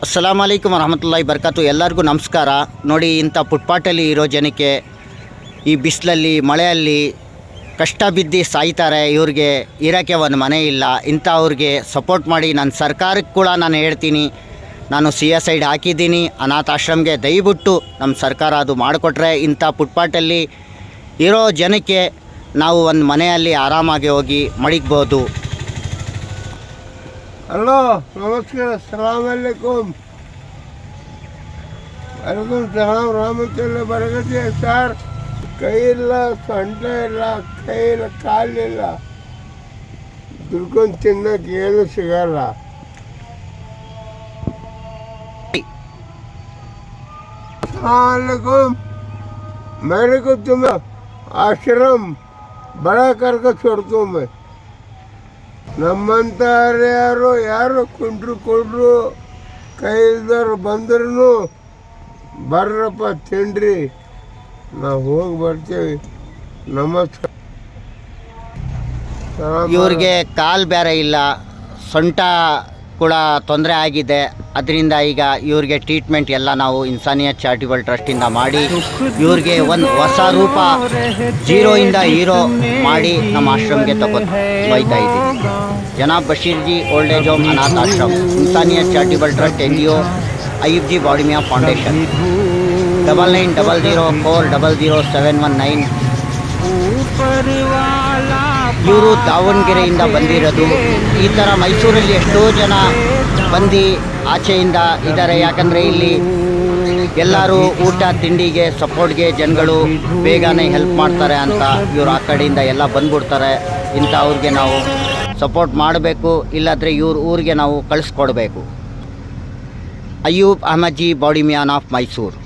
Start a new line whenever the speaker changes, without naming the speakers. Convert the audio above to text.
ಅಸ್ಸಲಾಮ್ ಅಲೈಕುಮ್ ವರಹಮತುಲ್ಲಾಹಿ ಬರ್ಕಾತು. ಎಲ್ಲರಿಗೂ ನಮಸ್ಕಾರ. ನೋಡಿ, ಇಂಥ ಫುಟ್ಪಾಟಲ್ಲಿ ಇರೋ ಜನಕ್ಕೆ ಈ ಬಿಸಿಲಲ್ಲಿ ಮಳೆಯಲ್ಲಿ ಕಷ್ಟ ಬಿದ್ದು ಸಾಯ್ತಾರೆ. ಇವ್ರಿಗೆ ಇರೋಕ್ಕೆ ಒಂದು ಮನೆ ಇಲ್ಲ. ಇಂಥವ್ರಿಗೆ ಸಪೋರ್ಟ್ ಮಾಡಿ. ನನ್ನ ಸರ್ಕಾರಕ್ಕೆ ಕೂಡ ನಾನು ಹೇಳ್ತೀನಿ, ನಾನು CSID ಹಾಕಿದ್ದೀನಿ ಅನಾಥಾಶ್ರಮಕ್ಕೆ. ದಯವಿಟ್ಟು ನಮ್ಮ ಸರ್ಕಾರ ಅದು ಮಾಡಿಕೊಟ್ರೆ ಇಂಥ ಫುಟ್ಪಾಟಲ್ಲಿ ಇರೋ ಜನಕ್ಕೆ ನಾವು ಒಂದು ಮನೆಯಲ್ಲಿ ಆರಾಮಾಗಿ ಹೋಗಿ ಮಡಿಗ್ಬೋದು.
ಹಲೋ, ನಮಸ್ಕಾರ, ಸಲಾಮ್ ಅಲೈಕುಮ್. ವಲೈಕುಮ್ ಸಲಾಮ್ ರಹಮತುಲ್ಲಾಹಿ ಬರಕತಿ. ಸರ್, ಕೈ ಇಲ್ಲ, ಸೊಂಟ ಇಲ್ಲ, ಕೈ ಇಲ್ಲ, ಕಾಲಿಲ್ಲ, ದುಡ್ಕೊಂಡು ತಿನ್ನಕ್ಕೆ ಏನು ಸಿಗಲ್ಲ. अलैकुम, मेरे को तुम आश्रम बड़ा करके छोड़ता हूँ मैं. ನಮ್ಮಂತಾರೆ ಯಾರು ಕುಂಡ್ರು ಕೈ ಇಲ್ದವ್ರು ಬಂದ್ರೂ ಬರ್ರಪ್ಪ ತಿನ್ರಿ, ನಾವು ಹೋಗಿ ಬರ್ತೀವಿ. ನಮಸ್ಕಾರ.
ಇವ್ರಿಗೆ ಕಾಲು ಬೇರೆ ಇಲ್ಲ, ಸೊಂಟ ಕೂಡ ತೊಂದರೆ ಆಗಿದೆ. ಅದರಿಂದ ಈಗ ಇವ್ರಿಗೆ ಟ್ರೀಟ್ಮೆಂಟ್ ಎಲ್ಲ ನಾವು ಇನ್ಸಾನಿಯತ್ ಚಾರಿಟಬಲ್ ಟ್ರಸ್ಟಿಂದ ಮಾಡಿ ಇವ್ರಿಗೆ ಒಂದು ಹೊಸ ರೂಪ, ಜೀರೋಯಿಂದ ಹೀರೋ ಮಾಡಿ ನಮ್ಮ ಆಶ್ರಮಕ್ಕೆ ಒಯ್ತಾ ಇದ್ದೀವಿ. ಜನಾಬ್ Basheer ji old age home ಅನಾಥ ಆಶ್ರಮ್, Insaniyat charitable trust, NGO, Ayyub ji Badimiya foundation. 9900400719. ಇವರು ದಾವಣಗೆರೆಯಿಂದ ಬಂದಿರೋದು. ಈ ಥರ ಮೈಸೂರಲ್ಲಿ ಎಷ್ಟೋ ಜನ ಬಂದು ಆಚೆಯಿಂದ ಇದ್ದಾರೆ. ಯಾಕಂದರೆ ಇಲ್ಲಿ ಎಲ್ಲರೂ ಊಟ ತಿಂಡಿಗೆ ಸಪೋರ್ಟ್ಗೆ ಜನಗಳು ಬೇಗನೆ ಹೆಲ್ಪ್ ಮಾಡ್ತಾರೆ ಅಂತ ಇವರು ಆ ಕಡೆಯಿಂದ ಎಲ್ಲ ಬಂದ್ಬಿಡ್ತಾರೆ. ಇಂಥವ್ರಿಗೆ ನಾವು ಸಪೋರ್ಟ್ ಮಾಡಬೇಕು, ಇಲ್ಲಾಂದರೆ ಇವ್ರ ಊರಿಗೆ ನಾವು ಕಳಿಸ್ಕೊಡ್ಬೇಕು. ಅಯ್ಯೂಬ್ ಅಹಮದ್ ಜಿ ಬಾಡಿಮಿಯಾನ್ ಆಫ್ ಮೈಸೂರು.